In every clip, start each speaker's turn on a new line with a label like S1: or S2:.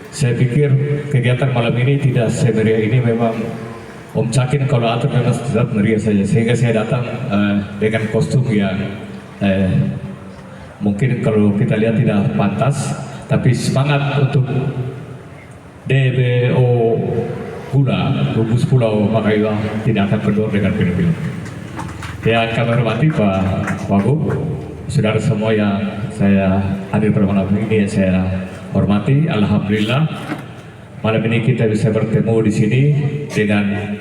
S1: Saya pikir kegiatan malam ini tidak semeriah ini. Memang Om Cakin kalau atur memang tidak meriah saja, sehingga saya datang dengan kostum yang mungkin kalau kita lihat tidak pantas, tapi semangat untuk DBO Gula, Gugus Pulau Makaila tidak akan kendor dengan film-film. Yang kami hormati Pak Wagub, saudara semua yang saya hadir pada malam ini, saya hormati. Alhamdulillah malam ini kita bisa bertemu di sini dengan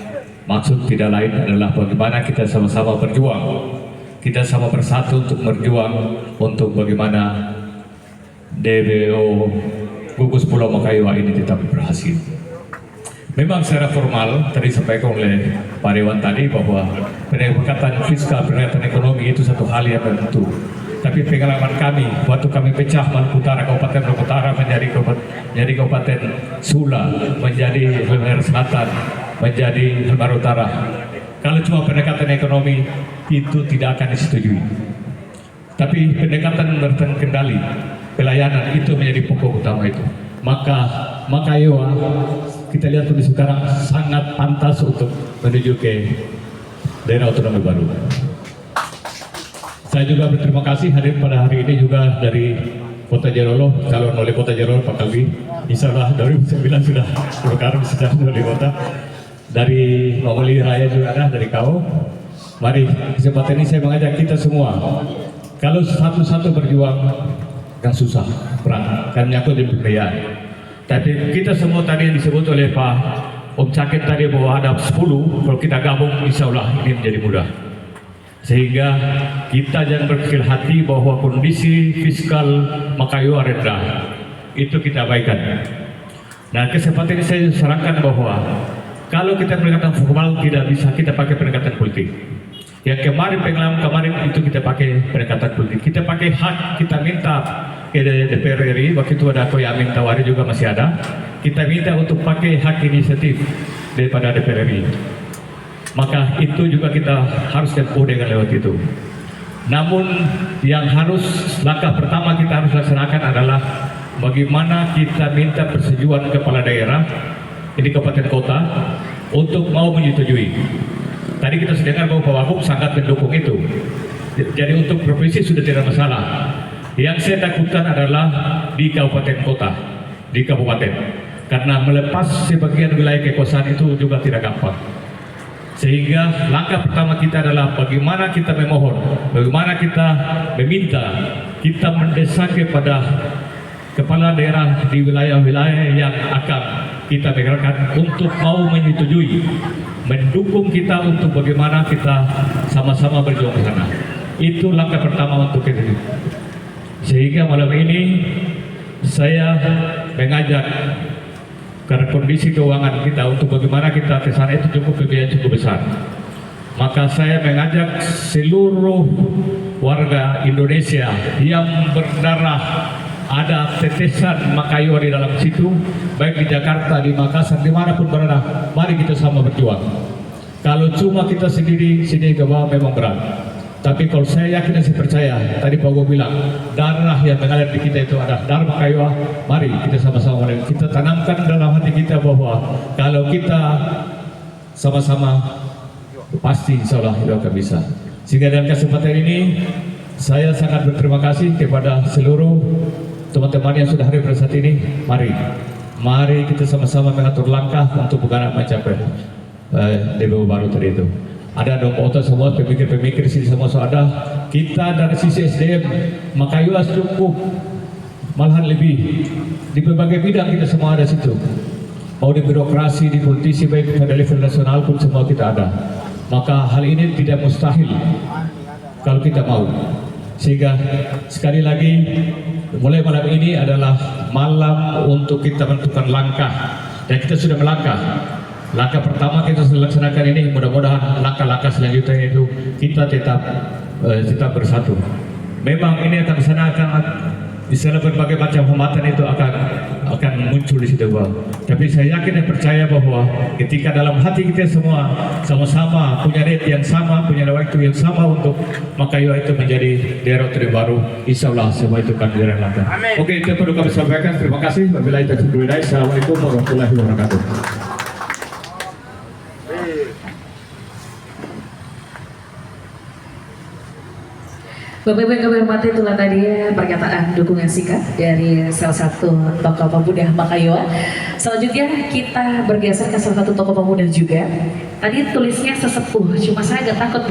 S1: maksud tidak lain adalah bagaimana kita sama-sama berjuang, kita sama bersatu untuk berjuang untuk bagaimana DBO Gugus Pulau Makaila ini tetap berhasil. Memang secara formal tadi disampaikan oleh Pak Dewan tadi bahwa pendekatan fiskal, pendekatan ekonomi itu satu hal yang tentu. Tapi pengalaman kami waktu kami pecah Maluku Utara, Kabupaten Maluku Utara menjadi Kabupaten Sula, menjadi Halmahera Selatan, menjadi Halmahera Utara. Kalau cuma pendekatan ekonomi itu tidak akan disetujui. Tapi pendekatan kendali, pelayanan itu menjadi pokok utama itu. Maka Ewa, kita lihat kondisi sekarang sangat pantas untuk menuju ke daerah otonomi baru. Saya juga berterima kasih hadir pada hari ini juga dari Kota Jerolo, calon wali Kota Jerolo Pak Kalbi. Insya Allah 2009 sudah berkarya secara wali kota. Dari Mawali Raya juga ada, dari kau. Mari kesempatan ini saya mengajak kita semua. Kalau satu-satu berjuang yang susah, berat, kan menyangkut di kekayaan. Tapi kita semua tadi yang disebut oleh Pak Om Cakin tadi bahwa ada 10, kalau kita gabung insya Allah ini menjadi mudah. Sehingga kita jangan berkecil hati bahwa kondisi fiskal Makaila rendah, itu kita abaikan. Nah kesempatan ini saya sarankan bahwa kalau kita pendekatan formal tidak bisa kita pakai pendekatan politik. Yang pengalaman kemarin itu kita pakai pendekatan politik. Kita pakai hak, kita minta ke DPR RI, waktu itu ada Koy Amin Tawari juga masih ada. Kita minta untuk pakai hak inisiatif daripada DPR RI. Maka itu juga kita harus tempuh dengan lewat itu. Namun yang harus langkah pertama kita harus laksanakan adalah bagaimana kita minta persetujuan kepala daerah ini kabupaten kota untuk mau menyetujui. Tadi kita sudah dengar bahwa Pak Wagub sangat mendukung itu. Jadi untuk provinsi sudah tidak masalah. Yang saya takutkan adalah di kabupaten kota, di kabupaten. Karena melepas sebagian wilayah kekuasaan itu juga tidak gampang. Sehingga langkah pertama kita adalah bagaimana kita memohon, bagaimana kita meminta, kita mendesak kepada kepala daerah di wilayah-wilayah yang akan kita berikan untuk mau menyetujui, mendukung kita untuk bagaimana kita sama-sama berjuang ke sana. Itu langkah pertama untuk kita. Sehingga malam ini saya mengajak karena kondisi keuangan kita untuk bagaimana kita ke sana itu biaya cukup besar. Maka saya mengajak seluruh warga Indonesia yang berdarah ada tetesan Makaila di dalam situ, baik di Jakarta, di Makassar, dimanapun berada, mari kita sama berjuang. Kalau cuma kita sendiri sini ke bawah memang berat. Tapi kalau saya yakin dan saya percaya, tadi Pak Wagub bilang, darah yang mengalir di kita itu ada darah Makaila. Mari kita sama-sama kita tanamkan dalam hati kita bahwa kalau kita sama-sama pasti insya Allah itu akan bisa. Sehingga dalam kesempatan ini saya sangat berterima kasih kepada seluruh teman-teman yang sudah hadir pada saat ini. Mari kita sama-sama mengatur langkah untuk bagaimana mencapai DBO baru tadi itu. Ada dong kota semua, pemikir-pemikir sini semua ada. Kita dari sisi SDM Makaila cukup, malahan lebih. Di berbagai bidang kita semua ada situ. Mau di birokrasi, di politisi, baik pada level nasional pun semua kita ada. Maka hal ini tidak mustahil kalau kita mau. Sehingga sekali lagi mulai malam ini adalah malam untuk kita menentukan langkah. Dan kita sudah melangkah. Langkah pertama kita sudah laksanakan ini, mudah-mudahan langkah-langkah selanjutnya itu kita tetap bersatu. Memang ini akan di sana berbagai macam hambatan itu akan muncul. muncul di situ Bang. Tapi saya yakin dan percaya bahwa ketika dalam hati kita semua sama-sama punya niat yang sama, punya waktu yang sama untuk Makayo itu menjadi daerah terbaru, insya Allah semua itu akan direalisasikan. Oke, itu perlu kami sampaikan. Terima kasih. Wabillahi taufiq wal hidayah. Assalamualaikum warahmatullahi wabarakatuh.
S2: Bapak Ibu yang kami hormati, itulah tadi pernyataan dukungan singkat dari salah satu tokoh pemuda Makayo. Selanjutnya kita bergeser ke salah satu tokoh pemuda juga. Tadi tulisnya sesepuh, cuma saya agak takut